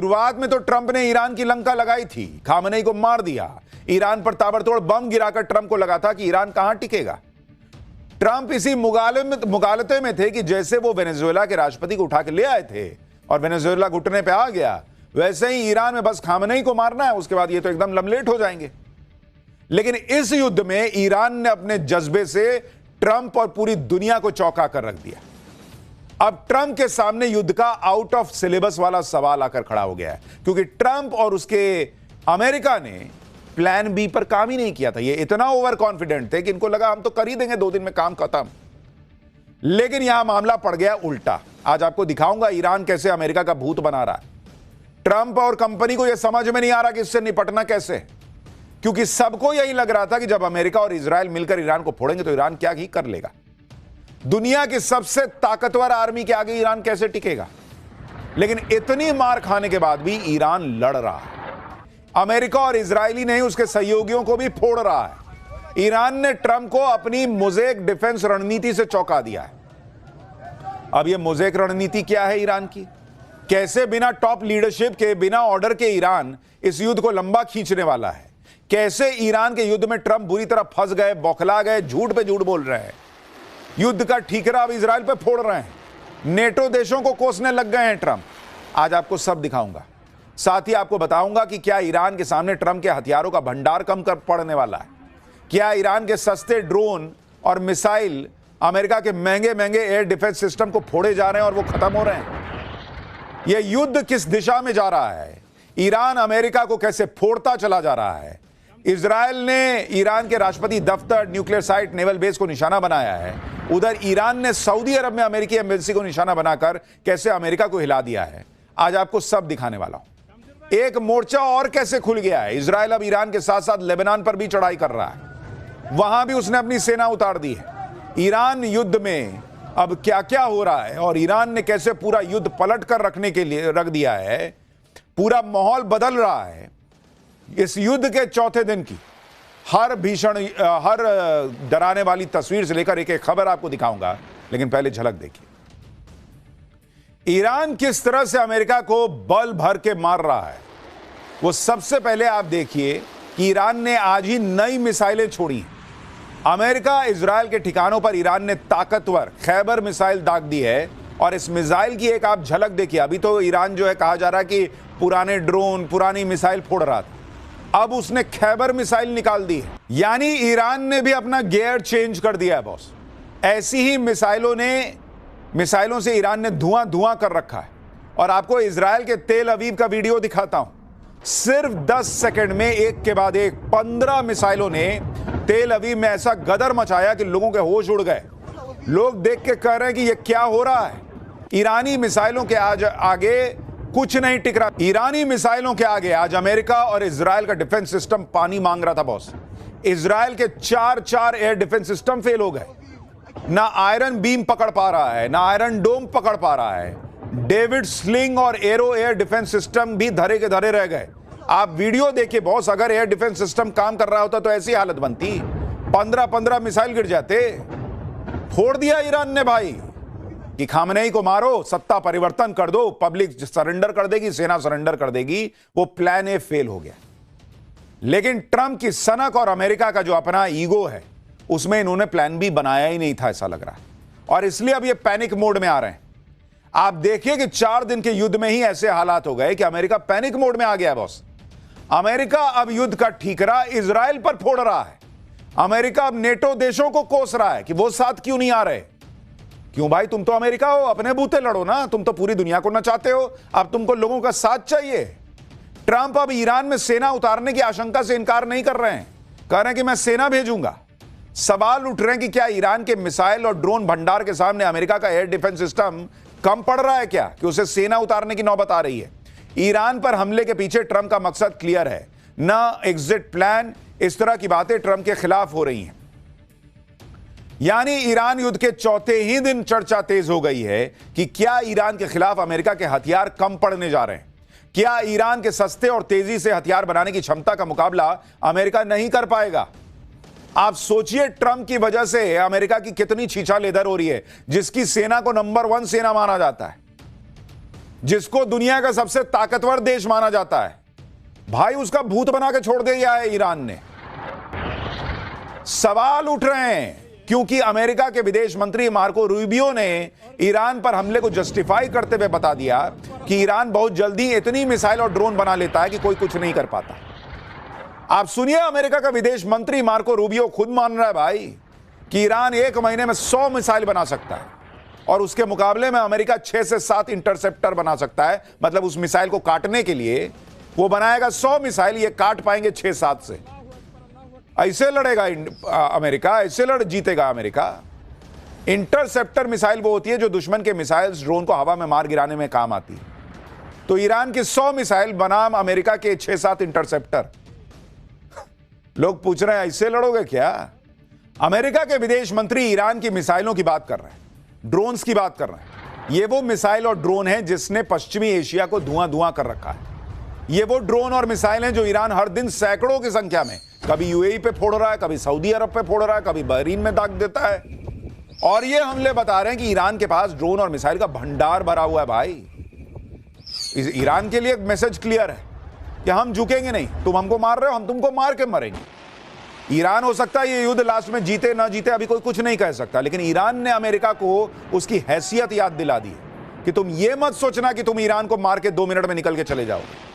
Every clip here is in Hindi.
शुरुआत में तो ट्रंप ने ईरान की लंका लगाई थी, खामनेई को मार दिया, ईरान पर ताबड़तोड़ बम गिराकर ट्रंप को लगा था कि ईरान कहां टिकेगा। ट्रंप इसी मुगालते में थे कि जैसे वो वेनेजुएला के राष्ट्रपति को उठा के ले आए थे और वेनेजुएला घुटने पे आ गया, वैसे ही ईरान में बस खामनेई को मारना है, उसके बाद ये तो एकदम लमलेट हो जाएंगे। लेकिन इस युद्ध में ईरान ने अपने जज्बे से ट्रंप और पूरी दुनिया को चौंका कर रख दिया। अब ट्रंप के सामने युद्ध का आउट ऑफ सिलेबस वाला सवाल आकर खड़ा हो गया है, क्योंकि ट्रंप और उसके अमेरिका ने प्लान बी पर काम ही नहीं किया था। ये इतना ओवर कॉन्फिडेंट थे कि इनको लगा हम तो कर ही देंगे, 2 दिन में काम खत्म। लेकिन यहां मामला पड़ गया उल्टा। आज आपको दिखाऊंगा ईरान कैसे अमेरिका का भूत बना रहा है। ट्रंप और कंपनी को यह समझ में नहीं आ रहा कि इससे निपटना कैसे, क्योंकि सबको यही लग रहा था कि जब अमेरिका और इजराइल मिलकर ईरान को फोड़ेंगे तो ईरान क्या ही कर लेगा। दुनिया की सबसे ताकतवर आर्मी के आगे ईरान कैसे टिकेगा। लेकिन इतनी मार खाने के बाद भी ईरान लड़ रहा है। अमेरिका और इजरायली नहीं, उसके सहयोगियों को भी फोड़ रहा है। ईरान ने ट्रंप को अपनी मोज़ेक डिफेंस रणनीति से चौंका दिया है। अब यह मोज़ेक रणनीति क्या है ईरान की? कैसे बिना टॉप लीडरशिप के, बिना ऑर्डर के ईरान इस युद्ध को लंबा खींचने वाला है? कैसे ईरान के युद्ध में ट्रंप बुरी तरह फंस गए, बौखला गए, झूठ पे झूठ बोल रहे हैं। युद्ध का ठीकरा अब इजराइल पे फोड़ रहे हैं। नेटो देशों को कोसने लग गए हैं ट्रंप। आज आपको सब दिखाऊंगा। साथ ही आपको बताऊंगा कि क्या ईरान के सामने ट्रंप के हथियारों का भंडार कम कर पड़ने वाला है। क्या ईरान के सस्ते ड्रोन और मिसाइल अमेरिका के महंगे महंगे एयर डिफेंस सिस्टम को फोड़े जा रहे हैं और वो खत्म हो रहे हैं। यह युद्ध किस दिशा में जा रहा है? ईरान अमेरिका को कैसे फोड़ता चला जा रहा है? इजराइल ने ईरान के राष्ट्रपति दफ्तर, न्यूक्लियर साइट, नेवल बेस को निशाना बनाया है। उधर ईरान ने सऊदी अरब में अमेरिकी एम्बेसी को निशाना बनाकर कैसे अमेरिका को हिला दिया है। आज आपको सब दिखाने वाला हूं। एक मोर्चा और कैसे खुल गया है। इजराइल अब ईरान के साथ साथ लेबनान पर भी चढ़ाई कर रहा है। वहां भी उसने अपनी सेना उतार दी है। ईरान युद्ध में अब क्या क्या हो रहा है और ईरान ने कैसे पूरा युद्ध पलट कर रखने के लिए रख दिया है। पूरा माहौल बदल रहा है। इस युद्ध के चौथे दिन की हर डराने वाली तस्वीर से लेकर एक एक खबर आपको दिखाऊंगा। लेकिन पहले झलक देखिए ईरान किस तरह से अमेरिका को बल भर के मार रहा है। वो सबसे पहले आप देखिए कि ईरान ने आज ही नई मिसाइलें छोड़ी। अमेरिका इजराइल के ठिकानों पर ईरान ने ताकतवर खैबर मिसाइल दाग दी है। और इस मिसाइल की एक आप झलक देखिए। अभी तो ईरान जो है कहा जा रहा है कि पुराने ड्रोन, पुरानी मिसाइल फोड़ रहा था, अब उसने खैबर मिसाइल निकाल दी है। यानी ईरान ने भी अपना गियर चेंज कर दिया है बॉस। ऐसी ही मिसाइलों से ईरान ने धुआं धुआं कर रखा है। और आपको इजराइल के तेल अवीव का वीडियो दिखाता हूं। सिर्फ 10 सेकंड में एक के बाद एक 15 मिसाइलों ने तेल अवीव में ऐसा गदर मचाया कि लोगों के होश उड़ गए। लोग देख के कह रहे हैं कि यह क्या हो रहा है। ईरानी मिसाइलों के आज आगे कुछ नहीं टिक रहा। ईरानी मिसाइलों के आगे आज अमेरिका और इजराइल का डिफेंस सिस्टम पानी मांग रहा था बॉस। इजराइल के 4 एयर डिफेंस सिस्टम फेल हो गए। ना आयरन बीम पकड़ पा रहा है, ना आयरन डोम पकड़ पा रहा है। डेविड स्लिंग और एरो एयर डिफेंस सिस्टम भी धरे के धरे रह गए। आप वीडियो देखिए बॉस। अगर एयर डिफेंस सिस्टम काम कर रहा होता तो ऐसी हालत बनती। 15 मिसाइल गिर जाते। फोड़ दिया ईरान ने भाई कि खामनेई को मारो, सत्ता परिवर्तन कर दो, पब्लिक सरेंडर कर देगी, सेना सरेंडर कर देगी। वो प्लान ए फेल हो गया। लेकिन ट्रंप की सनक और अमेरिका का जो अपना ईगो है, उसमें इन्होंने प्लान बी बनाया ही नहीं था, ऐसा लग रहा है। और इसलिए अब ये पैनिक मोड में आ रहे हैं। आप देखिए कि 4 दिन के युद्ध में ही ऐसे हालात हो गए कि अमेरिका पैनिक मोड में आ गया बॉस। अमेरिका अब युद्ध का ठीकरा इजराइल पर फोड़ रहा है। अमेरिका अब नेटो देशों को कोस रहा है कि वो साथ क्यों नहीं आ रहे। क्यों भाई, तुम तो अमेरिका हो, अपने बूते लड़ो ना। तुम तो पूरी दुनिया को नचाते हो, अब तुमको लोगों का साथ चाहिए। ट्रंप अब ईरान में सेना उतारने की आशंका से इनकार नहीं कर रहे हैं। कह रहे हैं कि मैं सेना भेजूंगा। सवाल उठ रहे हैं कि क्या ईरान के मिसाइल और ड्रोन भंडार के सामने अमेरिका का एयर डिफेंस सिस्टम कम पड़ रहा है क्या, कि उसे सेना उतारने की नौबत आ रही है। ईरान पर हमले के पीछे ट्रंप का मकसद क्लियर है, ना एग्जिट प्लान। इस तरह की बातें ट्रंप के खिलाफ हो रही हैं। यानी ईरान युद्ध के चौथे ही दिन चर्चा तेज हो गई है कि क्या ईरान के खिलाफ अमेरिका के हथियार कम पड़ने जा रहे हैं। क्या ईरान के सस्ते और तेजी से हथियार बनाने की क्षमता का मुकाबला अमेरिका नहीं कर पाएगा। आप सोचिए ट्रंप की वजह से अमेरिका की कितनी छीछा लेदर हो रही है, जिसकी सेना को नंबर 1 सेना माना जाता है। जिसको दुनिया का सबसे ताकतवर देश माना जाता है, भाई उसका भूत बना के छोड़ दिया है ईरान ने। सवाल उठ रहे हैं क्योंकि अमेरिका के विदेश मंत्री मार्को रूबियो ने ईरान पर हमले को जस्टिफाई करते हुए बता दिया कि ईरान बहुत जल्दी इतनी मिसाइल और ड्रोन बना लेता है कि कोई कुछ नहीं कर पाता। आप सुनिए, अमेरिका का विदेश मंत्री मार्को रूबियो खुद मान रहा है भाई कि ईरान 1 महीने में 100 मिसाइल बना सकता है और उसके मुकाबले में अमेरिका 6 से 7 इंटरसेप्टर बना सकता है। मतलब उस मिसाइल को काटने के लिए वो बनाएगा 100 मिसाइल, ये काट पाएंगे 6-7 से। ऐसे लड़ेगा अमेरिका, ऐसे जीतेगा अमेरिका। इंटरसेप्टर मिसाइल वो होती है जो दुश्मन के मिसाइल्स ड्रोन को हवा में मार गिराने में काम आती है। तो ईरान की 100 मिसाइल बनाम अमेरिका के 6-7 इंटरसेप्टर। लोग पूछ रहे हैं ऐसे लड़ोगे क्या? अमेरिका के विदेश मंत्री ईरान की मिसाइलों की बात कर रहे हैं, ड्रोन्स की बात कर रहे हैं। ये वो मिसाइल और ड्रोन है जिसने पश्चिमी एशिया को धुआं धुआं कर रखा है। ये वो ड्रोन और मिसाइल हैं जो ईरान हर दिन सैकड़ों की संख्या में कभी यूएई पे फोड़ रहा है, कभी सऊदी अरब पे फोड़ रहा है, कभी बहरीन में दाग देता है। और ये हमले बता रहे हैं कि ईरान के पास ड्रोन और मिसाइल का भंडार भरा हुआ है भाई। ईरान के लिए एक मैसेज क्लियर है कि हम झुकेंगे नहीं, तुम हमको मार रहे हो, हम तुमको मार के मरेंगे। ईरान हो सकता है ये युद्ध लास्ट में जीते ना जीते, अभी कोई कुछ नहीं कह सकता, लेकिन ईरान ने अमेरिका को उसकी हैसियत याद दिला दी कि तुम ये मत सोचना कि तुम ईरान को मार के 2 मिनट में निकल के चले जाओगे।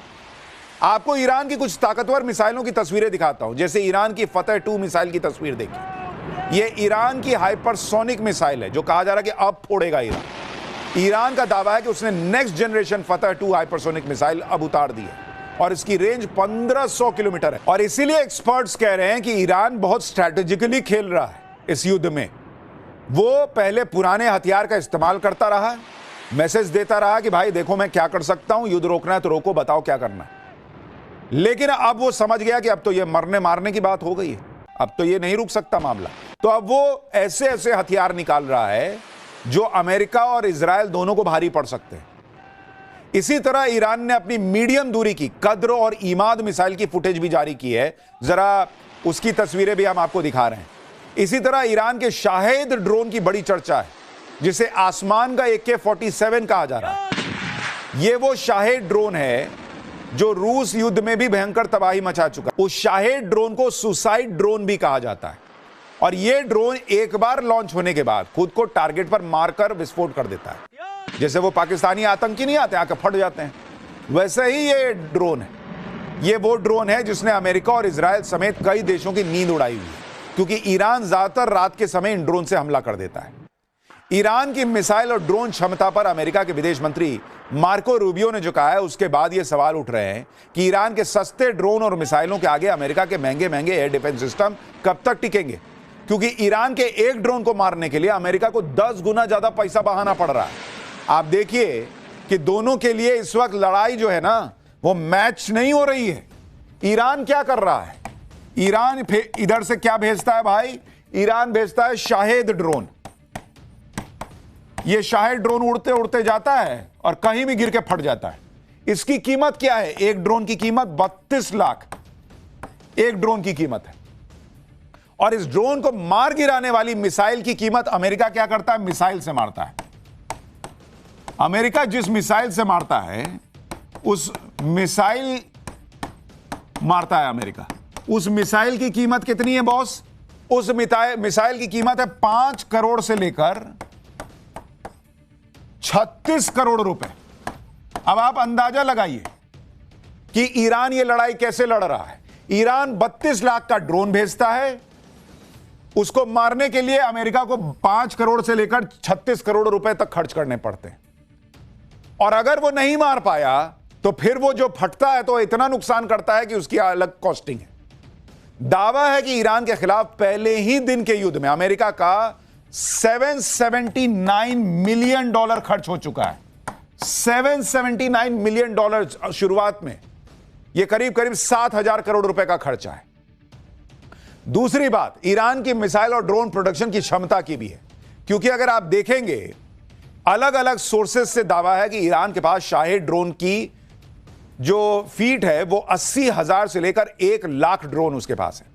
आपको ईरान की कुछ ताकतवर मिसाइलों की तस्वीरें दिखाता हूं, जैसे ईरान की फतेह 2 मिसाइल की तस्वीर देखिए। ये ईरान की हाइपरसोनिक मिसाइल है जो कहा जा रहा है कि अब फोड़ेगा ईरान। ईरान का दावा है कि उसने नेक्स्ट जनरेशन फतेह 2 हाइपरसोनिक मिसाइल अब उतार दी है और इसकी रेंज 1500 किलोमीटर है। और इसीलिए एक्सपर्ट्स कह रहे हैं कि ईरान बहुत स्ट्रैटेजिकली खेल रहा है इस युद्ध में। वो पहले पुराने हथियार का इस्तेमाल करता रहा, मैसेज देता रहा कि भाई देखो मैं क्या कर सकता हूं, युद्ध रोकना है तो रोको, बताओ क्या करना है। लेकिन अब वो समझ गया कि अब तो ये मरने मारने की बात हो गई है, अब तो ये नहीं रुक सकता मामला। तो अब वो ऐसे ऐसे हथियार निकाल रहा है जो अमेरिका और इजराइल दोनों को भारी पड़ सकते हैं। इसी तरह ईरान ने अपनी मीडियम दूरी की कद्र और ईमाद मिसाइल की फुटेज भी जारी की है, जरा उसकी तस्वीरें भी हम आपको दिखा रहे हैं। इसी तरह ईरान के शाहेद ड्रोन की बड़ी चर्चा है, जिसे आसमान का AK-47 कहा जा रहा है। यह वो शाहेद ड्रोन है जो रूस युद्ध में भी भयंकर तबाही मचा चुका है। उस शाहेद ड्रोन को सुसाइड ड्रोन भी कहा जाता है और यह ड्रोन एक बार लॉन्च होने के बाद खुद को टारगेट पर मारकर विस्फोट कर देता है। जैसे वो पाकिस्तानी आतंकी नहीं आते, आकर फट जाते हैं, वैसे ही ये ड्रोन है। ये वो ड्रोन है जिसने अमेरिका और इजराइल समेत कई देशों की नींद उड़ाई हुई है, क्योंकि ईरान ज्यादातर रात के समय इन ड्रोन से हमला कर देता है। ईरान की मिसाइल और ड्रोन क्षमता पर अमेरिका के विदेश मंत्री मार्को रूबियो ने जो कहा है, उसके बाद ये सवाल उठ रहे हैं कि ईरान के सस्ते ड्रोन और मिसाइलों के आगे अमेरिका के महंगे महंगे एयर डिफेंस सिस्टम कब तक टिकेंगे, क्योंकि ईरान के एक ड्रोन को मारने के लिए अमेरिका को 10 गुना ज्यादा पैसा बहाना पड़ रहा है। आप देखिए कि दोनों के लिए इस वक्त लड़ाई जो है ना, वो मैच नहीं हो रही है। ईरान क्या कर रहा है? ईरान इधर से क्या भेजता है भाई? ईरान भेजता है शाहेद ड्रोन। ये शाहेद ड्रोन उड़ते उड़ते जाता है और कहीं भी गिर के फट जाता है। इसकी कीमत क्या है? एक ड्रोन की कीमत 32 लाख एक ड्रोन की कीमत है। और इस ड्रोन को मार गिराने वाली मिसाइल की कीमत अमेरिका क्या करता है? मिसाइल से मारता है। अमेरिका जिस मिसाइल से मारता है, उस मिसाइल मारता है अमेरिका। उस मिसाइल की कीमत कितनी है बॉस? उस मिसाइल की कीमत है 5 करोड़ से लेकर 36 करोड़ रुपए। अब आप अंदाजा लगाइए कि ईरान ये लड़ाई कैसे लड़ रहा है। ईरान 32 लाख का ड्रोन भेजता है, उसको मारने के लिए अमेरिका को 5 करोड़ से लेकर 36 करोड़ रुपए तक खर्च करने पड़ते हैं। और अगर वो नहीं मार पाया तो फिर वो जो फटता है तो इतना नुकसान करता है कि उसकी अलग कॉस्टिंग है। दावा है कि ईरान के खिलाफ पहले ही दिन के युद्ध में अमेरिका का $779 मिलियन खर्च हो चुका है। $779 मिलियन शुरुआत में, यह करीब करीब 7,000 करोड़ रुपए का खर्चा है। दूसरी बात, ईरान की मिसाइल और ड्रोन प्रोडक्शन की क्षमता की भी है, क्योंकि अगर आप देखेंगे अलग अलग सोर्सेस से दावा है कि ईरान के पास शाहेद ड्रोन की जो फीट है वो 80,000 से लेकर 1 लाख ड्रोन उसके पास है।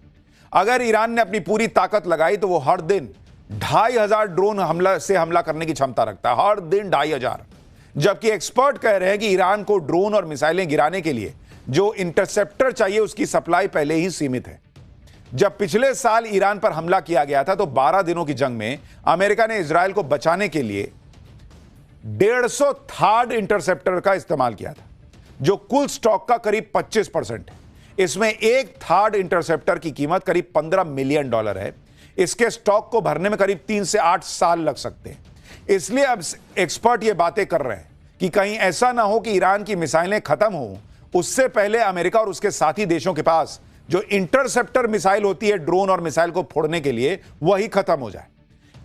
अगर ईरान ने अपनी पूरी ताकत लगाई तो वो हर दिन 2,500 ड्रोन हमला करने की क्षमता रखता है। हर दिन 2,500। जबकि एक्सपर्ट कह रहे हैं कि ईरान को ड्रोन और मिसाइलें गिराने के लिए जो इंटरसेप्टर चाहिए उसकी सप्लाई पहले ही सीमित है। जब पिछले साल ईरान पर हमला किया गया था तो 12 दिनों की जंग में अमेरिका ने इजराइल को बचाने के लिए 150 थर्ड इंटरसेप्टर का इस्तेमाल किया था, जो कुल स्टॉक का करीब 25% है। इसमें एक थर्ड इंटरसेप्टर की कीमत करीब $15 मिलियन है। इसके स्टॉक को भरने में करीब 3 से 8 साल लग सकते हैं। इसलिए अब एक्सपर्ट ये बातें कर रहे हैं कि कहीं ऐसा ना हो कि ईरान की मिसाइलें खत्म हो, उससे पहले अमेरिका और उसके साथी देशों के पास जो इंटरसेप्टर मिसाइल होती है ड्रोन और मिसाइल को फोड़ने के लिए, वही खत्म हो जाए।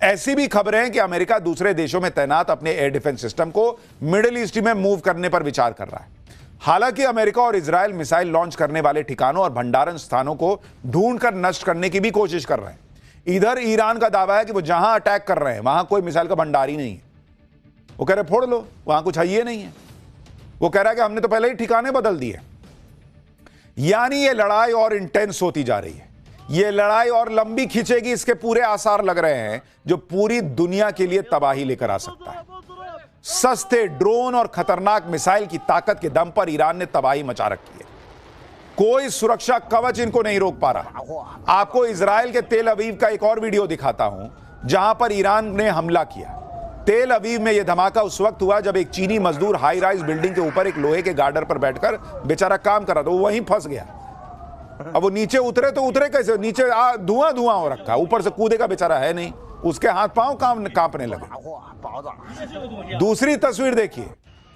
ऐसी भी खबरें हैं कि अमेरिका दूसरे देशों में तैनात अपने एयर डिफेंस सिस्टम को मिडिल ईस्ट में मूव करने पर विचार कर रहा है। हालांकि अमेरिका और इजराइल मिसाइल लॉन्च करने वाले ठिकानों और भंडारण स्थानों को ढूंढकर नष्ट करने की भी कोशिश कर रहे हैं। इधर ईरान का दावा है कि वो जहां अटैक कर रहे हैं वहां कोई मिसाइल का भंडार ही नहीं है। वो कह रहे फोड़ लो, वहां कुछ है ही नहीं है। वो कह रहा है कि हमने तो पहले ही ठिकाने बदल दिए। यानी ये लड़ाई और इंटेंस होती जा रही है। ये लड़ाई और लंबी खींचेगी, इसके पूरे आसार लग रहे हैं, जो पूरी दुनिया के लिए तबाही लेकर आ सकता है। सस्ते ड्रोन और खतरनाक मिसाइल की ताकत के दम पर ईरान ने तबाही मचा रखी है। कोई सुरक्षा कवच इनको नहीं रोक पा रहा। आपको इजराइल के तेल अवीव का एक और वीडियो दिखाता हूं, जहां पर ईरान ने हमला किया। तेल अवीव में यह धमाका उस वक्त हुआ जब एक चीनी मजदूर हाई राइज बिल्डिंग के ऊपर एक लोहे के गार्डर पर बैठकर बेचारा काम कर रहा था। वो वहीं फंस गया। अब वो नीचे उतरे तो उतरे कैसे? नीचे धुआं धुआं हो रखा, ऊपर से कूदेगा बेचारा है नहीं, उसके हाथ पांव कांपने लगे। दूसरी तस्वीर देखिए,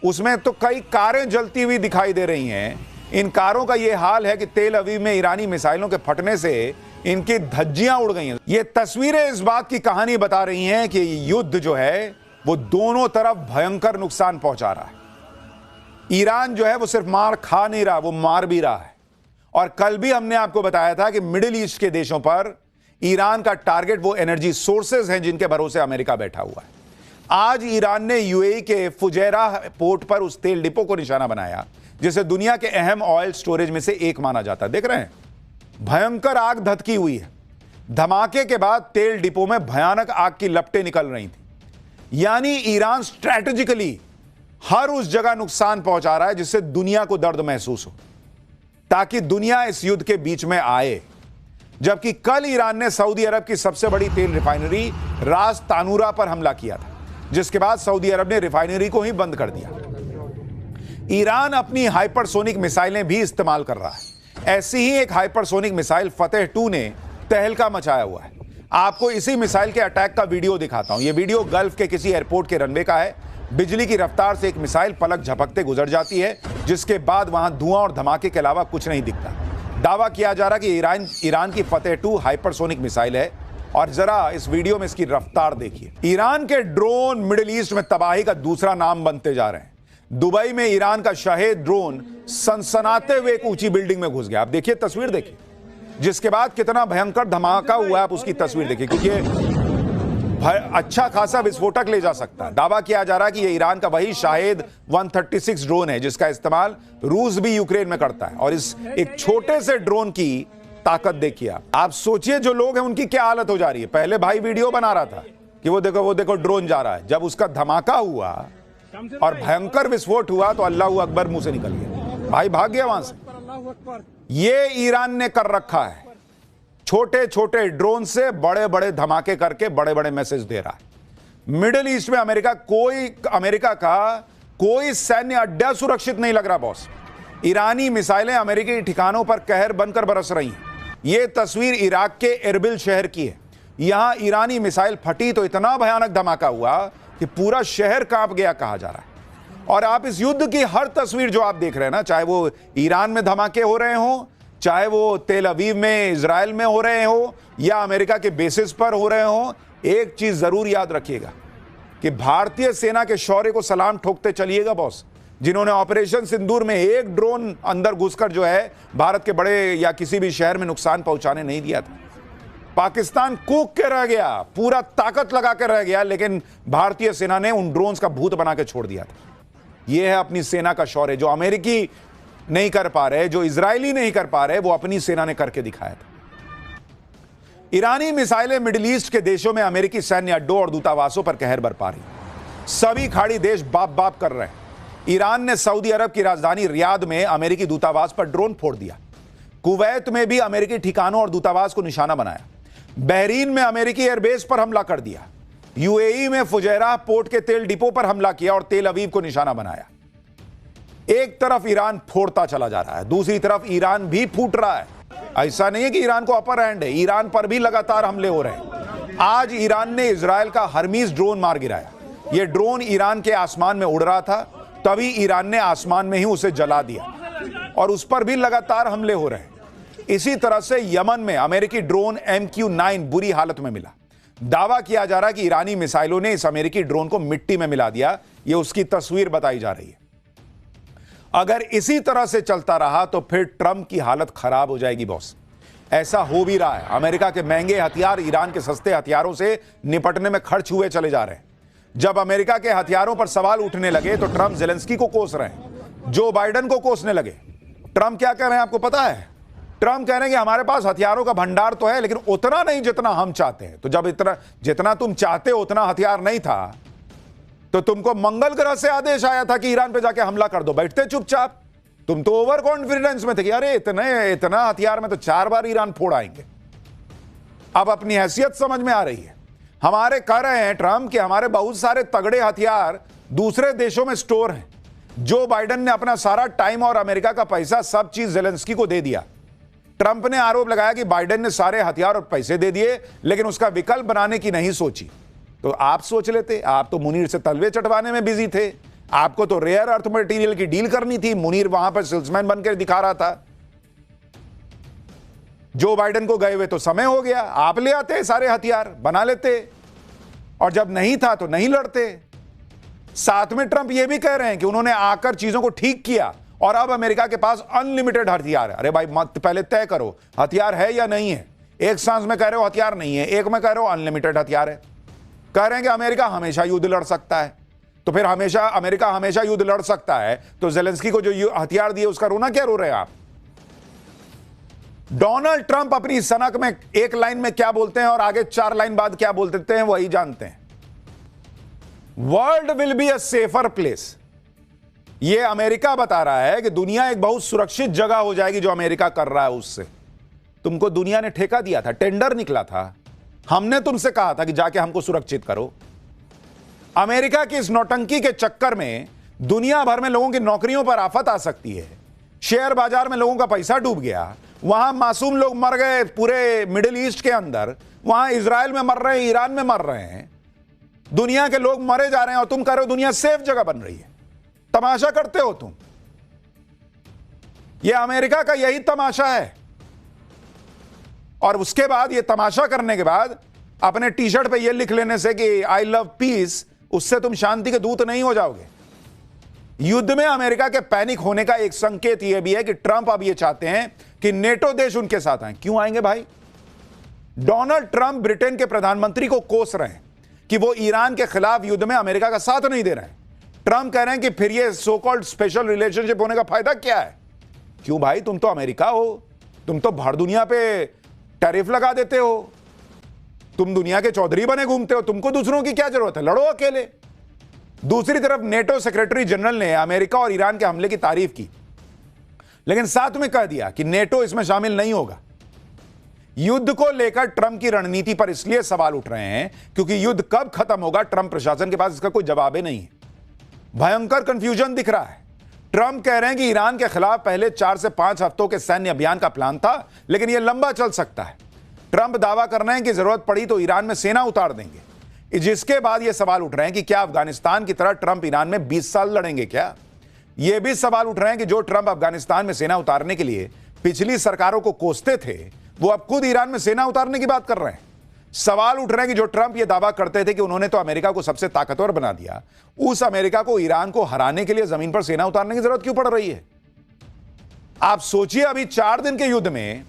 उसमें तो कई कारें जलती हुई दिखाई दे रही हैं। इन कारों का यह हाल है कि तेल अवीव में ईरानी मिसाइलों के फटने से इनकी धज्जियां उड़ गई हैं। ये तस्वीरें इस बात की कहानी बता रही हैं कि युद्ध जो है वो दोनों तरफ भयंकर नुकसान पहुंचा रहा है। ईरान जो है वो सिर्फ मार खा नहीं रहा, वो मार भी रहा है। और कल भी हमने आपको बताया था कि मिडिल ईस्ट के देशों पर ईरान का टारगेट वो एनर्जी सोर्सेज हैं जिनके भरोसे अमेरिका बैठा हुआ है। आज ईरान ने यूएई के फुजैरा पोर्ट पर उस तेल डिपो को निशाना बनाया जिसे दुनिया के अहम ऑयल स्टोरेज में से एक माना जाता है। देख रहे हैं, भयंकर आग धधकी हुई है। धमाके के बाद तेल डिपो में भयानक आग की लपटें निकल रही थी। यानी ईरान स्ट्रैटेजिकली हर उस जगह नुकसान पहुंचा रहा है जिससे दुनिया को दर्द महसूस हो, ताकि दुनिया इस युद्ध के बीच में आए। जबकि कल ईरान ने सऊदी अरब की सबसे बड़ी तेल रिफाइनरी रास तानूरा पर हमला किया था, जिसके बाद सऊदी अरब ने रिफाइनरी को ही बंद कर दिया। ईरान अपनी हाइपरसोनिक मिसाइलें भी इस्तेमाल कर रहा है। ऐसी ही एक हाइपरसोनिक मिसाइल फतेह 2 ने तहलका मचाया हुआ है। आपको इसी मिसाइल के अटैक का वीडियो दिखाता हूं। यह वीडियो गल्फ के किसी एयरपोर्ट के रनवे का है। बिजली की रफ्तार से एक मिसाइल पलक झपकते गुजर जाती है, जिसके बाद वहां धुआं और धमाके के अलावा कुछ नहीं दिखता। दावा किया जा रहा है कि ईरान की फतेह 2 हाइपरसोनिक मिसाइल है। और जरा इस वीडियो में इसकी रफ्तार देखिए। ईरान के ड्रोन मिडिल ईस्ट में तबाही का दूसरा नाम बनते जा रहे हैं। दुबई में ईरान का शाहेद ड्रोन सनसनाते हुए एक ऊंची बिल्डिंग में घुस गया। आप देखिए, तस्वीर देखिए, जिसके बाद कितना भयंकर धमाका हुआ। आप उसकी तस्वीर देखिए, क्योंकि अच्छा खासा विस्फोटक ले जा सकता है। दावा किया जा रहा है कि यह ईरान का वही शाहेद 136 ड्रोन है जिसका इस्तेमाल रूस भी यूक्रेन में करता है। और इस एक छोटे से ड्रोन की ताकत देखिए। आप सोचिए जो लोग हैं उनकी क्या हालत हो जा रही है। पहले भाई वीडियो बना रहा था कि वो देखो ड्रोन जा रहा है। जब उसका धमाका हुआ और भयंकर विस्फोट हुआ तो अल्लाहू अकबर मुंह से निकल गया, भाई भाग गया वहां से। ये ईरान ने कर रखा है, छोटे छोटे ड्रोन से बड़े बड़े धमाके करके बड़े बड़े मैसेज दे रहा है। मिडिल ईस्ट में अमेरिका का कोई सैन्य अड्डा सुरक्षित नहीं लग रहा बॉस। ईरानी मिसाइलें अमेरिकी ठिकानों पर कहर बनकर बरस रही हैं। यह तस्वीर इराक के एरबिल शहर की है। यहां ईरानी मिसाइल फटी तो इतना भयानक धमाका हुआ कि पूरा शहर कांप गया, कहा जा रहा है। और आप इस युद्ध की हर तस्वीर जो आप देख रहे हैं ना, चाहे वो ईरान में धमाके हो रहे हो, चाहे वो तेल अवीव में इजराइल में हो रहे हो, या अमेरिका के बेसिस पर हो रहे हो, एक चीज जरूर याद रखिएगा कि भारतीय सेना के शौर्य को सलाम ठोकते चलिएगा बॉस, जिन्होंने ऑपरेशन सिंदूर में एक ड्रोन अंदर घुसकर जो है भारत के बड़े या किसी भी शहर में नुकसान पहुंचाने नहीं दिया था। पाकिस्तान कूक के रह गया, पूरा ताकत लगा कर रह गया, लेकिन भारतीय सेना ने उन ड्रोन्स का भूत बना के छोड़ दिया था। यह है अपनी सेना का शौर्य, जो अमेरिकी नहीं कर पा रहे, जो इजरायली नहीं कर पा रहे, वो अपनी सेना ने करके दिखाया था। ईरानी मिसाइलें मिडिल ईस्ट के देशों में अमेरिकी सैन्य अड्डों और दूतावासों पर कहर बरपा रही। सभी खाड़ी देश बाप बाप कर रहे हैं। ईरान ने सऊदी अरब की राजधानी रियाद में अमेरिकी दूतावास पर ड्रोन फोड़ दिया। कुवैत में भी अमेरिकी ठिकानों और दूतावास को निशाना बनाया। बहरीन में अमेरिकी एयरबेस पर हमला कर दिया। यूएई में फुजैरा पोर्ट के तेल डिपो पर हमला किया और तेल अवीव को निशाना बनाया। एक तरफ ईरान फोड़ता चला जा रहा है, दूसरी तरफ ईरान भी फूट रहा है। ऐसा नहीं है कि ईरान को अपर हैंड है, ईरान पर भी लगातार हमले हो रहे हैं। आज ईरान ने इजराइल का हर्मीज ड्रोन मार गिराया। यह ड्रोन ईरान के आसमान में उड़ रहा था, तभी ईरान ने आसमान में ही उसे जला दिया और उस पर भी लगातार हमले हो रहे हैं। इसी तरह से यमन में अमेरिकी ड्रोन MQ-9 बुरी हालत में मिला। दावा किया जा रहा है कि ईरानी मिसाइलों ने इस अमेरिकी ड्रोन को मिट्टी में मिला दिया। यह उसकी तस्वीर बताई जा रही है। अगर इसी तरह से चलता रहा तो फिर ट्रंप की हालत खराब हो जाएगी बॉस। ऐसा हो भी रहा है। अमेरिका के महंगे हथियार ईरान के सस्ते हथियारों से निपटने में खर्च हुए चले जा रहे हैं। जब अमेरिका के हथियारों पर सवाल उठने लगे तो ट्रंप जेलेंस्की को कोस रहे हैं, जो बाइडेन को कोसने लगे। ट्रंप क्या कह रहे हैं आपको पता है? ट्रंप कह रहे हैं कि हमारे पास हथियारों का भंडार तो है, लेकिन उतना नहीं जितना हम चाहते हैं। तो जब जितना तुम चाहते हो उतना हथियार नहीं था तो तुमको मंगल ग्रह से आदेश आया था कि ईरान पे जाके हमला कर दो, बैठते चुपचाप। तुम तो ओवर कॉन्फिडेंस में थे कि अरे इतना हथियार में तो 4 बार ईरान फोड़ आएंगे। अब अपनी हैसियत समझ में आ रही है। हमारे कह रहे हैं ट्रंप कि हमारे बहुत सारे तगड़े हथियार दूसरे देशों में स्टोर हैं। जो बाइडेन ने अपना सारा टाइम और अमेरिका का पैसा सब चीज जेलेंस्की को दे दिया। ट्रंप ने आरोप लगाया कि बाइडेन ने सारे हथियार और पैसे दे दिए, लेकिन उसका विकल्प बनाने की नहीं सोची। तो आप सोच लेते, आप तो मुनीर से तलवे चटवाने में बिजी थे। आपको तो रेयर अर्थ मटेरियल की डील करनी थी। मुनीर वहां पर सेल्समैन बनकर दिखा रहा था। जो बाइडेन को गए हुए तो समय हो गया, आप ले आते सारे हथियार बना लेते, और जब नहीं था तो नहीं लड़ते। साथ में ट्रंप ये भी कह रहे हैं कि उन्होंने आकर चीजों को ठीक किया और अब अमेरिका के पास अनलिमिटेड हथियार है। अरे भाई मत पहले तय करो हथियार है या नहीं है। एक सांस में कह रहे हो हथियार नहीं है, एक में कह रहे हो अनलिमिटेड हथियार है। कह रहे हैं कि अमेरिका हमेशा युद्ध लड़ सकता है। तो फिर अमेरिका हमेशा युद्ध लड़ सकता है तो जेलेंस्की को जो हथियार दिए उसका रोना क्या रो रहे हैं आप? डोनाल्ड ट्रंप अपनी सनक में एक लाइन में क्या बोलते हैं और आगे 4 लाइन बाद क्या बोल देते हैं वही जानते हैं। World will be a safer place. यह अमेरिका बता रहा है कि दुनिया एक बहुत सुरक्षित जगह हो जाएगी जो अमेरिका कर रहा है उससे। तुमको दुनिया ने ठेका दिया था, टेंडर निकला था, हमने तुमसे कहा था कि जाके हमको सुरक्षित करो। अमेरिका की इस नौटंकी के चक्कर में दुनिया भर में लोगों की नौकरियों पर आफत आ सकती है। शेयर बाजार में लोगों का पैसा डूब गया, वहां मासूम लोग मर गए पूरे मिडिल ईस्ट के अंदर, वहां इजराइल में मर रहे हैं, ईरान में मर रहे हैं, दुनिया के लोग मरे जा रहे हैं और तुम कह रहे हो दुनिया सेफ जगह बन रही है। तमाशा करते हो तुम। यह अमेरिका का यही तमाशा है। और उसके बाद यह तमाशा करने के बाद अपने टी शर्ट पे यह लिख लेने से कि आई लव पीस, उससे तुम शांति के दूत नहीं हो जाओगे। युद्ध में अमेरिका के पैनिक होने का एक संकेत यह भी है कि ट्रंप अब यह चाहते हैं कि नेटो देश उनके साथ आए। क्यों आएंगे भाई? डोनाल्ड ट्रंप ब्रिटेन के प्रधानमंत्री को कोस रहे हैं कि वो ईरान के खिलाफ युद्ध में अमेरिका का साथ नहीं दे रहे हैं। ट्रंप कह रहे हैं कि फिर ये सो कॉल्ड स्पेशल रिलेशनशिप होने का फायदा क्या है? क्यों भाई, तुम तो अमेरिका हो, तुम तो भर दुनिया पे टैरिफ लगा देते हो, तुम दुनिया के चौधरी बने घूमते हो, तुमको दूसरों की क्या जरूरत है, लड़ो अकेले। दूसरी तरफ नेटो सेक्रेटरी जनरल ने अमेरिका और ईरान के हमले की तारीफ की, लेकिन साथ में कह दिया कि नेटो इसमें शामिल नहीं होगा। युद्ध को लेकर ट्रंप की रणनीति पर इसलिए सवाल उठ रहे हैं क्योंकि युद्ध कब खत्म होगा ट्रंप प्रशासन के पास इसका कोई जवाब ही नहीं है। भयंकर कंफ्यूजन दिख रहा है। ट्रंप कह रहे हैं कि ईरान के खिलाफ पहले 4 से 5 हफ्तों के सैन्य अभियान का प्लान था, लेकिन यह लंबा चल सकता है। ट्रंप दावा कर रहे हैं कि जरूरत पड़ी तो ईरान में सेना उतार देंगे, जिसके बाद यह सवाल उठ रहे हैं कि क्या अफगानिस्तान की तरह ट्रंप ईरान में 20 साल लड़ेंगे क्या? यह भी सवाल उठ रहे हैं कि जो ट्रंप अफगानिस्तान में सेना उतारने के लिए पिछली सरकारों को कोसते थे, वो अब खुद ईरान में सेना उतारने की बात कर रहे हैं। सवाल उठ रहे हैं कि जो ट्रंप यह दावा करते थे कि उन्होंने तो अमेरिका को सबसे ताकतवर बना दिया, उस अमेरिका को ईरान को हराने के लिए जमीन पर सेना उतारने की जरूरत क्यों पड़ रही है? आप सोचिए, अभी 4 दिन के युद्ध में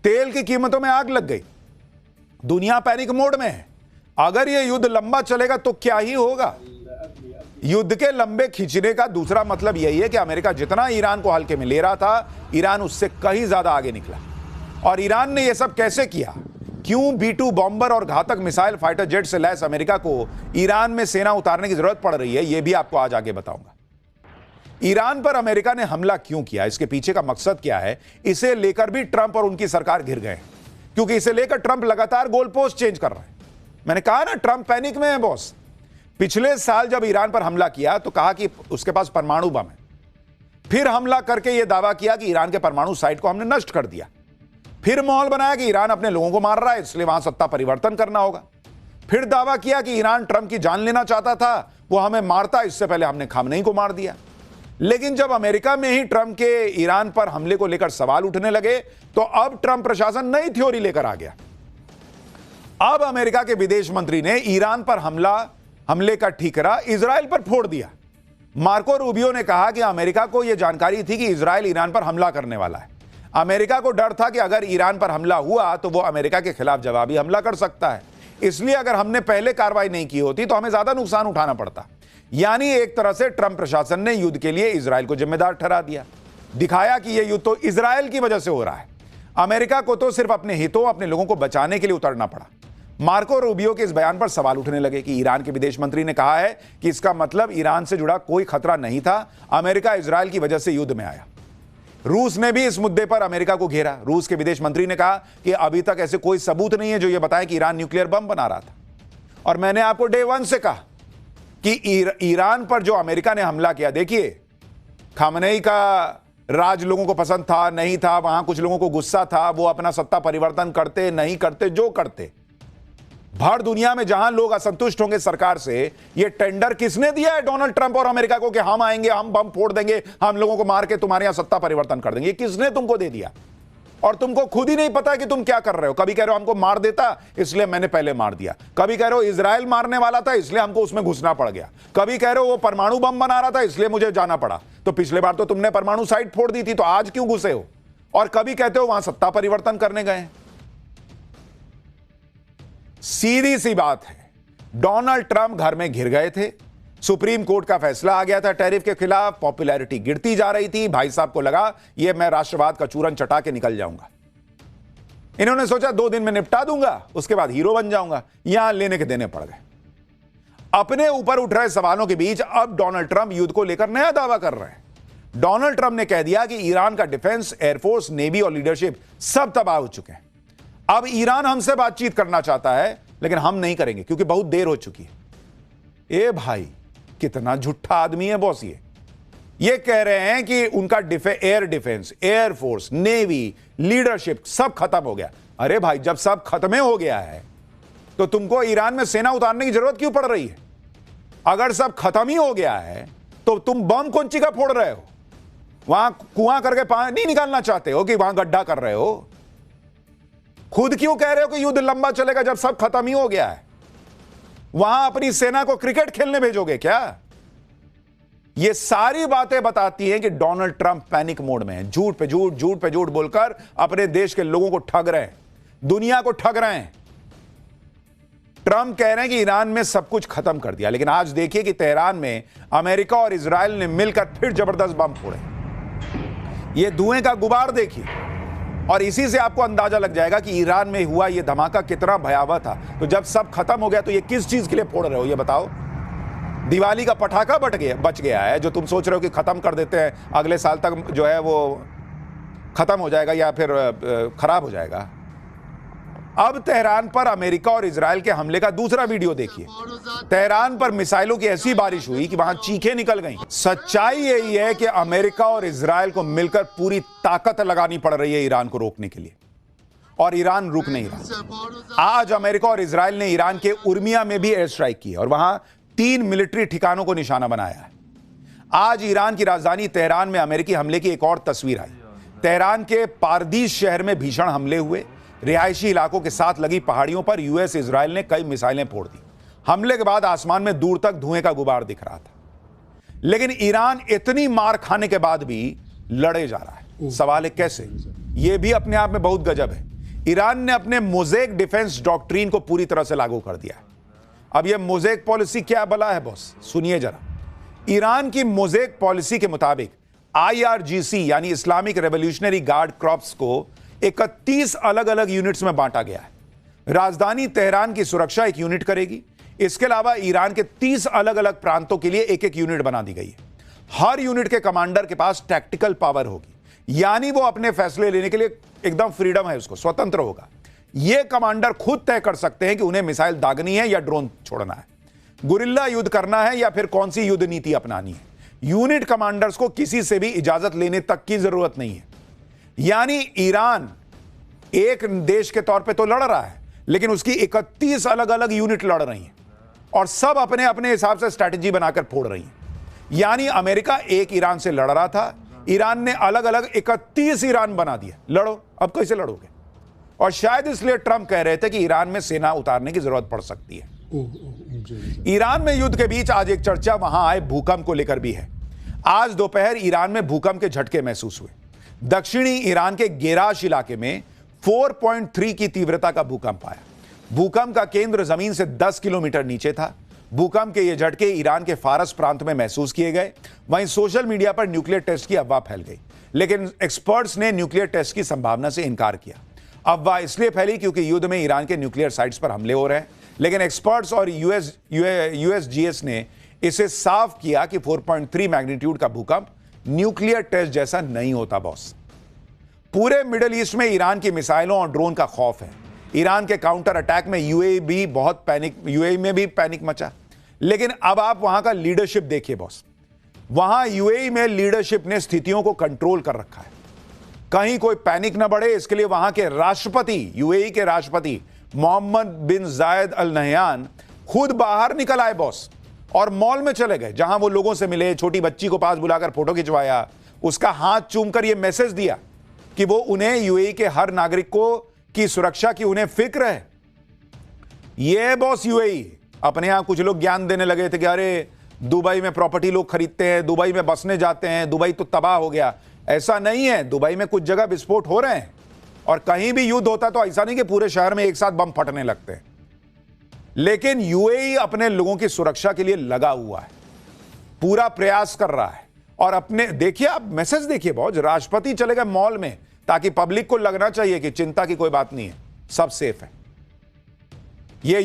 तेल की कीमतों में आग लग गई, दुनिया पैनिक मोड में है। अगर यह युद्ध लंबा चलेगा तो क्या ही होगा? युद्ध के लंबे खींचने का दूसरा मतलब यही है कि अमेरिका जितना ईरान को हल्के में ले रहा था, ईरान उससे कहीं ज्यादा आगे निकला। और ईरान ने यह सब कैसे किया? क्यों B-2 बॉम्बर और घातक मिसाइल फाइटर जेट से लैस अमेरिका को ईरान में सेना उतारने की जरूरत पड़ रही है, यह भी आपको आज आगे बताऊंगा। ईरान पर अमेरिका ने हमला क्यों किया, इसके पीछे का मकसद क्या है, इसे लेकर भी ट्रंप और उनकी सरकार घिर गए, क्योंकि इसे लेकर ट्रंप लगातार गोल पोस्ट चेंज कर रहे हैं। मैंने कहा ना, ट्रंप पैनिक में है बॉस। पिछले साल जब ईरान पर हमला किया तो कहा कि उसके पास परमाणु बम है, फिर हमला करके यह दावा किया कि ईरान के परमाणु साइट को हमने नष्ट कर दिया, फिर माहौल बनाया कि ईरान अपने लोगों को मार रहा है इसलिए वहां सत्ता परिवर्तन करना होगा, फिर दावा किया कि ईरान ट्रंप की जान लेना चाहता था, वो हमें मारता, इससे पहले हमने खामनेई को मार दिया। लेकिन जब अमेरिका में ही ट्रंप के ईरान पर हमले को लेकर सवाल उठने लगे तो अब ट्रंप प्रशासन नई थ्योरी लेकर आ गया। अब अमेरिका के विदेश मंत्री ने ईरान पर हमले का ठीकरा इजराइल पर फोड़ दिया। मार्को रूबियो ने कहा कि अमेरिका को यह जानकारी थी कि इजराइल ईरान पर हमला करने वाला है। अमेरिका को डर था कि अगर ईरान पर हमला हुआ तो वो अमेरिका के खिलाफ जवाबी हमला कर सकता है, इसलिए अगर हमने पहले कार्रवाई नहीं की होती तो हमें ज्यादा नुकसान उठाना पड़ता। यानी एक तरह से ट्रंप प्रशासन ने युद्ध के लिए इजराइल को जिम्मेदार ठहरा दिया, दिखाया कि यह युद्ध तो इजराइल की वजह से हो रहा है। अमेरिका को तो सिर्फ अपने हितों, अपने लोगों को बचाने के लिए उतरना पड़ा। मार्को रूबियो के इस बयान पर सवाल उठने लगे कि ईरान के विदेश मंत्री ने कहा है कि इसका मतलब ईरान से जुड़ा कोई खतरा नहीं था, अमेरिका इजराइल की वजह से युद्ध में आया। रूस ने भी इस मुद्दे पर अमेरिका को घेरा। रूस के विदेश मंत्री ने कहा कि अभी तक ऐसे कोई सबूत नहीं है जो यह बताए कि ईरान न्यूक्लियर बम बना रहा था। और मैंने आपको डे 1 से कहा कि ईरान पर जो अमेरिका ने हमला किया, देखिए खामनेई का राज लोगों को पसंद था नहीं था, वहां कुछ लोगों को गुस्सा था, वो अपना सत्ता परिवर्तन करते नहीं करते जो करते, भर दुनिया में जहां लोग असंतुष्ट होंगे सरकार से, ये टेंडर किसने दिया है डोनाल्ड ट्रंप और अमेरिका को कि हम आएंगे, हम बम फोड़ देंगे, हम लोगों को मार के तुम्हारे यहां सत्ता परिवर्तन कर देंगे? किसने तुमको दे दिया? और तुमको खुद ही नहीं पता कि तुम क्या कर रहे हो। कभी कह रहे हो हमको मार देता इसलिए मैंने पहले मार दिया, कभी कह रहे हो इजराइल मारने वाला था इसलिए हमको उसमें घुसना पड़ गया, कभी कह रहे हो वो परमाणु बम बना रहा था इसलिए मुझे जाना पड़ा। तो पिछले बार तो तुमने परमाणु साइट फोड़ दी थी, तो आज क्यों घुसे हो? और कभी कहते हो वहां सत्ता परिवर्तन करने गए। सीधी सी बात है, डोनाल्ड ट्रंप घर में घिर गए थे। सुप्रीम कोर्ट का फैसला आ गया था टैरिफ के खिलाफ, पॉपुलैरिटी गिरती जा रही थी। भाई साहब को लगा ये मैं राष्ट्रवाद का चूरन चटा के निकल जाऊंगा। इन्होंने सोचा 2 दिन में निपटा दूंगा, उसके बाद हीरो बन जाऊंगा। यहां लेने के देने पड़ गए। अपने ऊपर उठ रहे सवालों के बीच अब डोनाल्ड ट्रंप युद्ध को लेकर नया दावा कर रहे हैं। डोनाल्ड ट्रंप ने कह दिया कि ईरान का डिफेंस, एयरफोर्स, नेवी और लीडरशिप सब तबाह हो चुके हैं। अब ईरान हमसे बातचीत करना चाहता है लेकिन हम नहीं करेंगे क्योंकि बहुत देर हो चुकी है। ए भाई, कितना झूठा आदमी है बॉस। ये कह रहे हैं कि उनका air defence, air force, navy, leadership सब खत्म हो गया। अरे भाई, जब सब खत्म हो गया है तो तुमको ईरान में सेना उतारने की जरूरत क्यों पड़ रही है? अगर सब खत्म ही हो गया है तो तुम बम कौन सी का फोड़ रहे हो? वहां कुआं करके पानी निकालना चाहते हो कि वहां गड्ढा कर रहे हो? खुद क्यों कह रहे हो कि युद्ध लंबा चलेगा जब सब खत्म ही हो गया है? वहां अपनी सेना को क्रिकेट खेलने भेजोगे क्या? ये सारी बातें बताती हैं कि डोनाल्ड ट्रंप पैनिक मोड में है। झूठ पे झूठ, झूठ पे झूठ बोलकर अपने देश के लोगों को ठग रहे हैं, दुनिया को ठग रहे हैं। ट्रंप कह रहे हैं कि ईरान में सब कुछ खत्म कर दिया, लेकिन आज देखिए कि तेहरान में अमेरिका और इजराइल ने मिलकर फिर जबरदस्त बम फोड़े। ये धुएं का गुबार देखिए, और इसी से आपको अंदाजा लग जाएगा कि ईरान में हुआ यह धमाका कितना भयावह था। तो जब सब खत्म हो गया तो ये किस चीज के लिए फोड़ रहे हो ये बताओ? दिवाली का पटाखा बच गया है जो तुम सोच रहे हो कि खत्म कर देते हैं, अगले साल तक जो है वो खत्म हो जाएगा या फिर खराब हो जाएगा। अब तेहरान पर अमेरिका और इजराइल के हमले का दूसरा वीडियो देखिए। तेहरान पर मिसाइलों की ऐसी बारिश हुई कि वहां चीखें निकल गईं। सच्चाई यही है कि अमेरिका और इजराइल को मिलकर पूरी ताकत लगानी पड़ रही है ईरान को रोकने के लिए, और ईरान रुक नहीं रहा। आज अमेरिका और इजराइल ने ईरान के उर्मिया में भी एयर स्ट्राइक की और वहां 3 मिलिट्री ठिकानों को निशाना बनाया है। आज ईरान की राजधानी तेहरान में अमेरिकी हमले की एक और तस्वीर आई। तेहरान के पारदीस शहर में भीषण हमले हुए। रिहायशी इलाकों के साथ लगी पहाड़ियों पर यूएस इजराइल ने कई मिसाइलें फोड़ दी। हमले के बाद आसमान में दूर तक धुएं का गुबार दिख रहा था, लेकिन ईरान इतनी मार खाने के बाद भी लड़े जा रहा है। सवाल है कैसे? यह भी अपने आप में बहुत गजब है। ईरान ने अपने मोज़ेक डिफेंस डॉक्ट्रिन को पूरी तरह से लागू कर दिया है। अब यह मोज़ेक पॉलिसी क्या भला है बॉस? सुनिए जरा। ईरान की मोज़ेक पॉलिसी के मुताबिक IRGC यानी इस्लामिक रेवोल्यूशनरी गार्ड क्रॉप्स को 31 अलग अलग यूनिट्स में बांटा गया है। राजधानी तेहरान की सुरक्षा एक यूनिट करेगी। इसके अलावा ईरान के 30 अलग अलग प्रांतों के लिए एक एक यूनिट बना दी गई है। हर यूनिट के कमांडर के पास टैक्टिकल पावर होगी, यानी वो अपने फैसले लेने के लिए एकदम फ्रीडम है, उसको स्वतंत्र होगा। ये कमांडर खुद तय कर सकते हैं कि उन्हें मिसाइल दागनी है या ड्रोन छोड़ना है, गुरिल्ला युद्ध करना है या फिर कौन सी युद्ध नीति अपनानी है। यूनिट कमांडर्स को किसी से भी इजाजत लेने तक की जरूरत नहीं है। यानी ईरान एक देश के तौर पे तो लड़ रहा है, लेकिन उसकी 31 अलग अलग यूनिट लड़ रही हैं और सब अपने अपने हिसाब से स्ट्रैटेजी बनाकर फोड़ रही हैं। यानी अमेरिका एक ईरान से लड़ रहा था, ईरान ने अलग अलग 31 ईरान बना दिया। लड़ो, अब कैसे लड़ोगे? और शायद इसलिए ट्रंप कह रहे थे कि ईरान में सेना उतारने की जरूरत पड़ सकती है। ईरान में युद्ध के बीच आज एक चर्चा वहां आए भूकंप को लेकर भी है। आज दोपहर ईरान में भूकंप के झटके महसूस हुए। दक्षिणी ईरान के गेराश इलाके में 4.3 की तीव्रता का भूकंप आया। भूकंप का केंद्र जमीन से 10 किलोमीटर नीचे था। भूकंप के ये झटके ईरान के फारस प्रांत में महसूस किए गए। वहीं सोशल मीडिया पर न्यूक्लियर टेस्ट की अफवाह फैल गई, लेकिन एक्सपर्ट्स ने न्यूक्लियर टेस्ट की संभावना से इनकार किया। अफवाह इसलिए फैली क्योंकि युद्ध में ईरान के न्यूक्लियर साइट्स पर हमले हो रहे हैं, लेकिन एक्सपर्ट्स और यूएसजीएस ने इसे साफ किया कि 4.3 मैग्नीट्यूड का भूकंप न्यूक्लियर टेस्ट जैसा नहीं होता। बॉस, पूरे मिडिल ईस्ट में ईरान की मिसाइलों और ड्रोन का खौफ है। ईरान के काउंटर अटैक में यूएई में भी पैनिक मचा। लेकिन अब आप वहां का लीडरशिप देखिए बॉस, वहां यूएई में लीडरशिप ने स्थितियों को कंट्रोल कर रखा है। कहीं कोई पैनिक न बढ़े, इसके लिए वहां के राष्ट्रपति, यूएई के राष्ट्रपति मोहम्मद बिन जायद अल नहयान खुद बाहर निकल आए बॉस, और मॉल में चले गए, जहां वो लोगों से मिले, छोटी बच्ची को पास बुलाकर फोटो खिंचवाया, उसका हाथ चूमकर यह मैसेज दिया कि वो उन्हें यूएई के हर नागरिक को की सुरक्षा की उन्हें फिक्र है। ये बॉस यूएई। अपने यहां कुछ लोग ज्ञान देने लगे थे कि अरे दुबई में प्रॉपर्टी लोग खरीदते हैं, दुबई में बसने जाते हैं, दुबई तो तबाह हो गया। ऐसा नहीं है, दुबई में कुछ जगह विस्फोट हो रहे हैं, और कहीं भी युद्ध होता तो ऐसा नहीं कि पूरे शहर में एक साथ बम फटने लगते हैं। लेकिन यूएई अपने लोगों की सुरक्षा के लिए लगा हुआ है, पूरा प्रयास कर रहा है। और अपने देखिए, आप मैसेज देखिए बहुत, राष्ट्रपति चले गए मॉल में, ताकि पब्लिक को लगना चाहिए कि चिंता की कोई बात नहीं है, सब सेफ है। ये